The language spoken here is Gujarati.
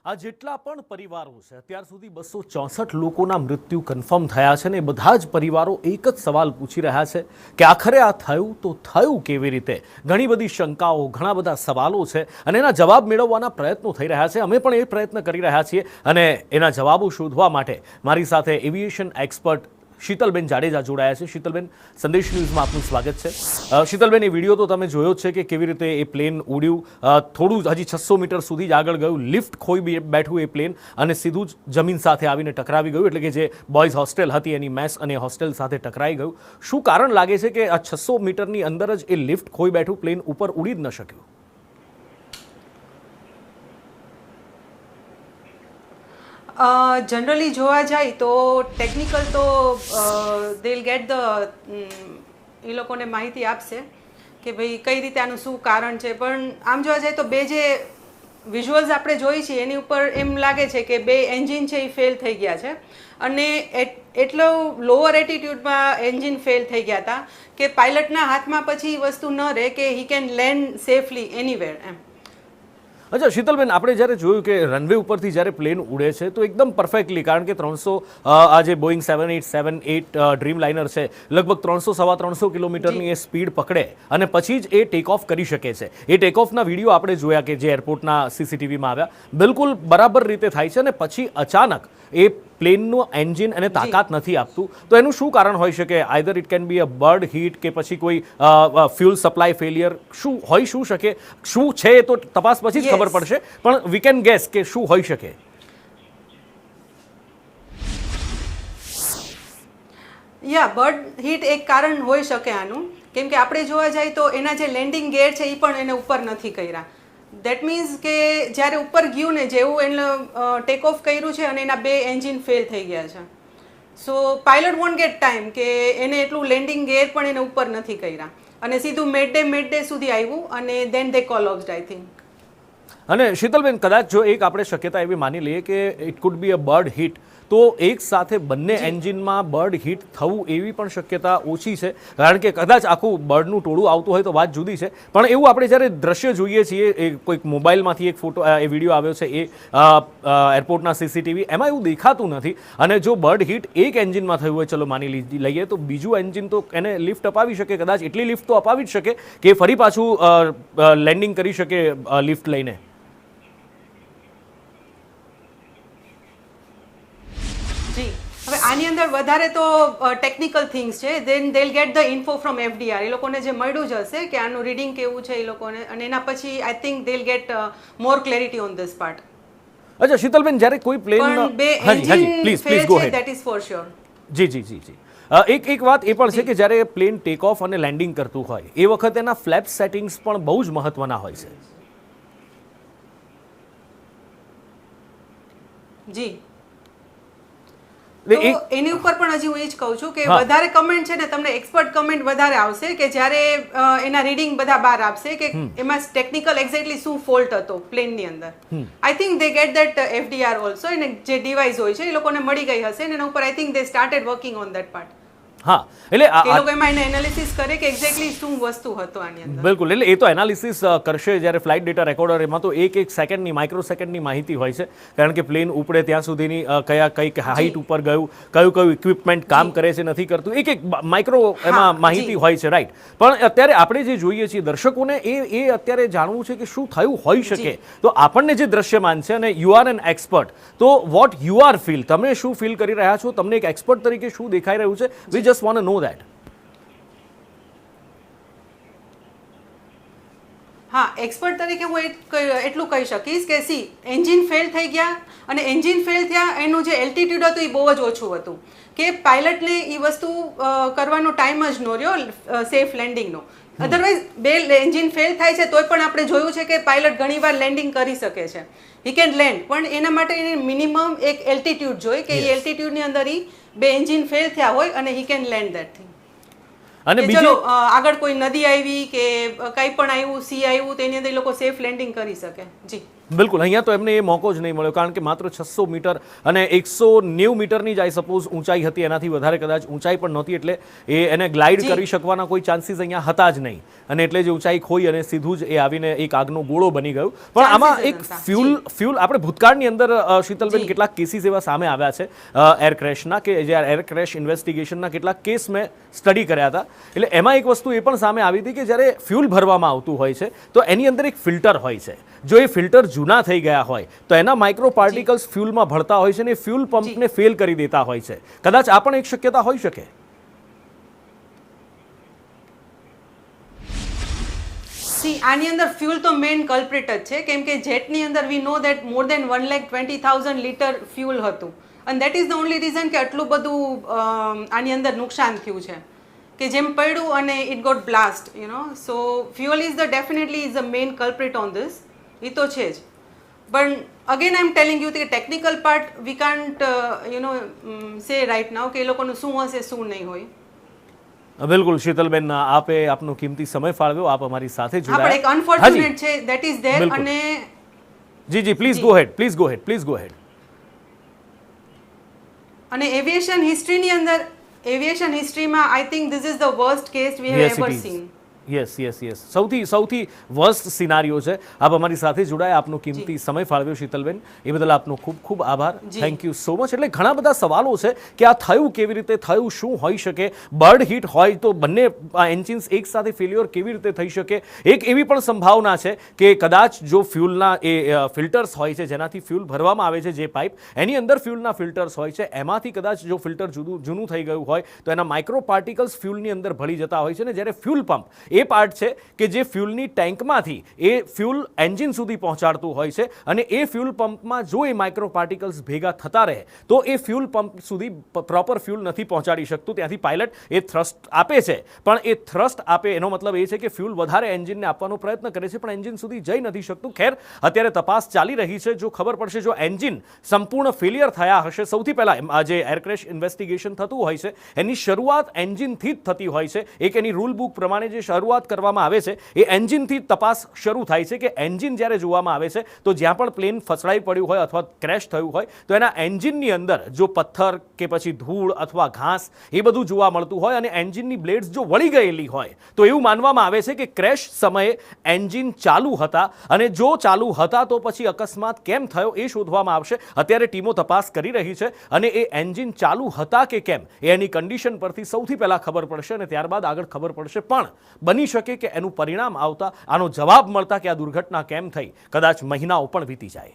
આ જેટલા પણ પરિવારો છે અત્યાર સુધી 264 લોકોના મૃત્યુ કન્ફર્મ થયા છે ને બધા જ પરિવારો એક જ સવાલ પૂછી રહ્યા છે કે આખરે આ થયું તો થયું કેવી રીતે. ઘણી બધી શંકાઓ, ઘણા બધા સવાલો છે અને એના જવાબ મેળવવાના પ્રયત્નો થઈ રહ્યા છે. અમે પણ એ પ્રયત્ન કરી રહ્યા છીએ અને એના જવાબો શોધવા માટે મારી સાથે એવિએશન એક્સપર્ટ શીતલબેન જાડેજા જોડાયા છે. શીતલબેન, સંદેશ ન્યૂઝમાં આપનું સ્વાગત છે. શીતલબેન, એ વિડીયો તો તમે જોયો જ છે કે કેવી રીતે એ પ્લેન ઉડ્યું, થોડું હજી 600 મીટર સુધી જ આગળ ગયું, લિફ્ટ ખોઈ બેઠું એ પ્લેન અને સીધું જ જમીન સાથે આવીને ટકરાવી ગયું, એટલે કે જે બોયઝ હોસ્ટેલ હતી એની મેસ અને હોસ્ટેલ સાથે ટકરાઈ ગયું. શું કારણ લાગે છે કે આ 600 મીટરની અંદર જ એ લિફ્ટ ખોઈ બેઠું પ્લેન ઉપર ઉડી જ ન શક્યું? જનરલી જોવા જાય તો ટેકનિકલ તો દે વિલ ગેટ ધ એ લોકોને માહિતી આપશે કે ભાઈ કઈ રીતે આનું શું કારણ છે. પણ આમ જોવા જાય તો બે જે વિઝ્યુઅલ્સ આપણે જોઈ છીએ એની ઉપર એમ લાગે છે કે બે એન્જિન છે એ ફેલ થઈ ગયા છે અને એટલો લોઅર એટીટ્યૂડમાં એન્જિન ફેલ થઈ ગયા હતા કે પાયલટના હાથમાં પછી વસ્તુ ન રહે કે he can land safely anywhere એમ. અચ્છા શીતલબેન, આપણે જ્યારે જોયું કે રનવે ઉપરથી જ્યારે પ્લેન ઉડે છે તો એકદમ પરફેક્ટલી, કારણ કે 300 આ જે બોઈંગ 7878 ડ્રીમ લાઇનર છે લગભગ 300-350 કિલોમીટરની એ સ્પીડ પકડે અને પછી જ એ ટેક ઓફ કરી શકે છે. એ ટેક ઓફના વિડીયો આપણે જોયા કે જે એરપોર્ટના સીસીટીવીમાં આવ્યા, બિલકુલ બરાબર રીતે થાય છે અને પછી અચાનક એ પ્લેનનું એન્જિન એને તાકાત નથી આપતું. તો એનું શું કારણ હોઈ શકે? Either it can be a bird heat કે પછી કોઈ ફ્યુલ સપ્લાય ફેલિયર, શું હોઈ શું શકે? શું છે એ તો તપાસ પછી જ ખબર પડશે, પણ વી કેન ગેસ કે શું હોઈ શકે. બર્ડ હીટ એક કારણ હોઈ શકે આનું, કેમ કે આપણે જોવા જઈએ તો એના જે લેન્ડિંગ ગેર છે એ પણ એને ઉપર નથી કર્યા. દેટ મીન્સ કે જ્યારે ઉપર ગયું ને જેવું એને ટેક ઓફ કર્યું છે અને એના બે એન્જિન ફેલ થઈ ગયા છે. સો પાયલટ વોન્ટ ગેટ ટાઈમ કે એને એટલું લેન્ડિંગ ગેર પણ એને ઉપર નથી કર્યા અને સીધું મિડ ડે સુધી આવ્યું અને દેન દે કોલેપ્સ્ડ આઈ થિંક. અને શીતલબેન, કદાચ જો એક આપણે શક્યતા એવી માની લઈએ કે it could B a bird heat, તો એક સાથે બંને એન્જિનમાં બર્ડ હીટ થવું એવી પણ શક્યતા ઓછી છે, કારણ કે કદાચ આખું બર્ડનું ટોળું આવતું હોય તો વાત જુદી છે. પણ એવું આપણે જ્યારે દ્રશ્ય જોઈએ છીએ, એ કોઈક મોબાઈલમાંથી એક ફોટો એ વિડીયો આવ્યો છે એ એરપોર્ટના સીસીટીવી, એમાં એવું દેખાતું નથી. અને જો બર્ડ હીટ એક એન્જિનમાં થયું હોય, ચલો માની લઈએ, તો બીજું એન્જિન તો એને લિફ્ટ અપાવી શકે, કદાચ એટલી લિફ્ટ તો અપાવી જ શકે કે ફરી પાછું લેન્ડિંગ કરી શકે લિફ્ટ લઈને. હવે આની અંદર વધારે તો ટેકનિકલ થિંગ્સ છે. Then they will get the info from FDR. એ લોકોને જે મળ્યું જ હશે કે આનું રીડિંગ કેવું છે એ લોકોને, અને એના પછી I think they will gate more clarity on this part. અચ્છા શીતલબેન, જ્યારે કોઈ પ્લેન પણ બે એન્જિન ફેલ છે ધેટ ઇઝ ફોર શ્યોર. જી. એક વાત એ પણ છે કે જ્યારે પ્લેન ટેક ઓફ અને લેન્ડિંગ કરતું હોય એ વખતે એના ફ્લેપ સેટિંગ્સ પણ બહુ જ મહત્વના હોય છે. જી, તો એની ઉપર પણ હજી હું એ જ કહું છું કે વધારે કમેન્ટ છે ને તમને એક્સપર્ટ કમેન્ટ વધારે આવશે કે જ્યારે એના રીડિંગ બધા બહાર આપશે કે એમાં ટેકનિકલ એક્ઝેક્ટલી શું ફોલ્ટ હતો પ્લેનની અંદર. I think they gate that FDR also, એને જે ડિવાઇસ હોય છે એ લોકોને મળી ગઈ હશે ને એના ઉપર I think they started working on that part. હા, એટલે એ લોકો એમાં એને એનાલિસિસ કરે કે એક્ઝેક્ટલી શું વસ્તુ હતો આની અંદર. બિલકુલ, એટલે એ તો એનાલિસિસ કરશે જ્યારે ફ્લાઇટ ડેટા રેકોર્ડર, એમાં તો એક સેકન્ડની, માઇક્રો સેકન્ડની માહિતી હોય છે, કારણ કે પ્લેન ઉપડે ત્યાં સુધીની કઈ હાઈટ ઉપર ગયું, કયું ઇક્વિપમેન્ટ કામ કરે છે નથી કરતું, એક માઇક્રો એમાં માહિતી હોય છે, રાઈટ. પણ અત્યારે આપણે જે જોઈએ છીએ દર્શકોને એ અત્યારે જાણવું છે કે શું થયું હોઈ શકે. તો આપણને જે દ્રશ્યમાન છે, અને યુ આર એન એક્સપર્ટ, તો વોટ યુ આર ફીલ, તમે શું ફીલ કરી રહ્યા છો, તમને એક એક્સપર્ટ તરીકે શું દેખાઈ રહ્યું છે? વી just want to know that. હા, એક્સપર્ટ તરીકે હું એટલું કહી શકીશ કે એન્જિન ફેલ થઈ ગયા, અને એન્જિન ફેલ થયા એનું જે એલ્ટિટ્યુડ હતું એ બહુ જ ઓછું હતું કે પાયલટને એ વસ્તુ કરવાનો ટાઈમ જ ન રહ્યો સેફ લેન્ડિંગનો. અધરવાઇઝ બે એન્જિન ફેલ થાય છે તોય પણ આપણે જોયું છે કે પાયલટ ઘણીવાર લેન્ડિંગ કરી શકે છે, હી કેન લેન્ડ, પણ એના માટે એને મિનિમમ એક એલ્ટિટ્યુડ જોઈએ કે એ એલ્ટિટ્યુડની અંદર બે એન્જિન ફેલ થયા હોય અને હી કેન લેન્ડ દેટ થિંગ. અને ચલો આગળ કોઈ નદી આવી કે કંઈ પણ આવ્યું, સી આવ્યું, તેની અંદર એ લોકો સેફ લેન્ડિંગ કરી શકે. જી. બિલકુલ, અહીંયા તો એમને એ મોકો જ નહીં મળ્યો, કારણ કે માત્ર 600 મીટર અને 190 મીટરની જ આઈ સપોઝ ઊંચાઈ હતી, એનાથી વધારે કદાચ ઊંચાઈ પણ નહોતી, એટલે એને ગ્લાઇડ કરી શકવાના કોઈ ચાન્સીસ અહીંયા હતા જ નહીં, અને એટલે જ ઊંચાઈ ખોઈ અને સીધું જ એ આવીને એક આગનો ગોળો બની ગયું. પણ આમાં એક ફ્યુલ આપણે ભૂતકાળની અંદર શીતલબેન કેટલાક કેસીસ એવા સામે આવ્યા છે એર ક્રેશના, કે જે એર ક્રેશ ઇન્વેસ્ટિગેશનના કેટલાક કેસ મેં સ્ટડી કર્યા હતા. એટલે એમાં એક વસ્તુ એ પણ સામે આવી હતી કે જ્યારે ફ્યુલ ભરવામાં આવતું હોય છે તો એની અંદર એક ફિલ્ટર હોય છે. જો એ ફિલ્ટર જૂના થઈ ગયા હોય તો એના માઇક્રો પાર્ટિકલ્સ ફ્યુલમાં ભળતા હોય છે અને ફ્યુલ પંપને ફેલ કરી દેતા હોય છે. કદાચ આ પણ એક શક્યતા હોઈ શકે. આની અંદર ફ્યુલ તો મેઇન કલ્પ્રિટ જ છે, કેમ કે જેટની અંદર we know that more than 1,20,000 litre fuel હતું, અને that is the only reason કે આટલું બધું આની અંદર નુકસાન થયું છે, કે જેમ પડ્યું અને it got blast, so fuel is the definitely is the main culprit on this. એ તો છે જ. પણ again I am telling you કે technical part we can't say right now કે એ લોકોનું શું હશે શું નહીં હોય. બિલકુલ શીતલબેન, આપે આપનો કિંમતી સમય ફાળવ્યો, આપ અમારી સાથે પણ જોડાયા. એક અનફોર્ચ્યુનેટ છે ધેટ ઇઝ ધેર. અને ji please go ahead, please go ahead, please go ahead. અને એવિએશન હિસ્ટ્રીમાં I think this is the worst case we have ever seen. Yes, સૌથી વર્સ્ટ સિનારીઓ છે. આપ અમારી સાથે જોડાયા, આપનો કિંમતી સમય ફાળવ્યો શીતલબેન, એ બદલ આપનો ખૂબ ખૂબ આભાર. Thank you so much. એટલે ઘણા બધા સવાલો છે કે આ થયું કેવી રીતે થયું, શું હોઈ શકે, બર્ડ હીટ હોય તો બંને એન્જિન્સ એક સાથે ફેલ્યોર કેવી રીતે થઈ શકે. એક એવી પણ સંભાવના છે કે કદાચ જો ફ્યુલના એ ફિલ્ટર્સ હોય છે જેનાથી ફ્યુલ ભરવામાં આવે છે, જે પાઇપ એની અંદર ફ્યુલના ફિલ્ટર્સ હોય છે, એમાંથી કદાચ જો ફિલ્ટર જૂનું થઈ ગયું હોય તો એના માઇક્રો પાર્ટિકલ્સ ફ્યુલની અંદર ભળી જતા હોય છે. અને જ્યારે ફ્યુલ પંપ એ પાર્ટ છે કે જે ફ્યુલની ટેન્કમાંથી એ ફ્યુલ એન્જિન સુધી પહોંચાડતું હોય છે, અને એ ફ્યુલ પંપમાં જો એ માઇક્રો પાર્ટિકલ્સ ભેગા થતા રહે તો એ ફ્યુલ પંપ સુધી પ્રોપર ફ્યુલ નથી પહોંચાડી શકતું. ત્યાંથી પાયલટ એ થ્રસ્ટ આપે છે, પણ એ થ્રસ્ટ આપે એનો મતલબ એ છે કે ફ્યુલ વધારે એન્જિનને આપવાનો પ્રયત્ન કરે છે, પણ એન્જિન સુધી જઈ નથી શકતું. ખેર, અત્યારે તપાસ ચાલી રહી છે. જો ખબર પડશે, જો એન્જિન સંપૂર્ણ ફેલિયર થયા હશે, સૌથી પહેલાં આ જે એર ક્રેશ ઇન્વેસ્ટિગેશન થતું હોય છે એની શરૂઆત એન્જિનથી જ થતી હોય છે. એક એની રૂલ બુક પ્રમાણે જે શરૂઆત કરવામાં આવે છે એ એન્જિનથી તપાસ શરૂ થાય છે, કે એન્જિન જ્યારે જોવામાં આવે છે તો જ્યાં પણ પ્લેન ફસડાઈ પડ્યું હોય અથવા ક્રેશ થયું હોય તો એના એન્જિનની અંદર જો પથ્થર કે પછી ધૂળ અથવા ઘાસ એ બધું જોવા મળતું હોય, અને એન્જિનની બ્લેડ્સ જો વળી ગયેલી હોય તો એવું માનવામાં આવે છે કે ક્રેશ સમયે એન્જિન ચાલુ હતા, અને જો ચાલુ હતા તો પછી અકસ્માત કેમ થયો એ શોધવામાં આવશે. અત્યારે ટીમો તપાસ કરી રહી છે, અને એ એન્જિન ચાલુ હતા કે કેમ એની કન્ડિશન પરથી સૌથી પહેલાં ખબર પડશે, અને ત્યારબાદ આગળ ખબર પડશે. પણ બની શકે કે એનું પરિણામ આવતા, આનો જવાબ મળતા કે આ દુર્ઘટના કેમ થઈ, કદાચ મહિનાઓ પણ વીતી જાય.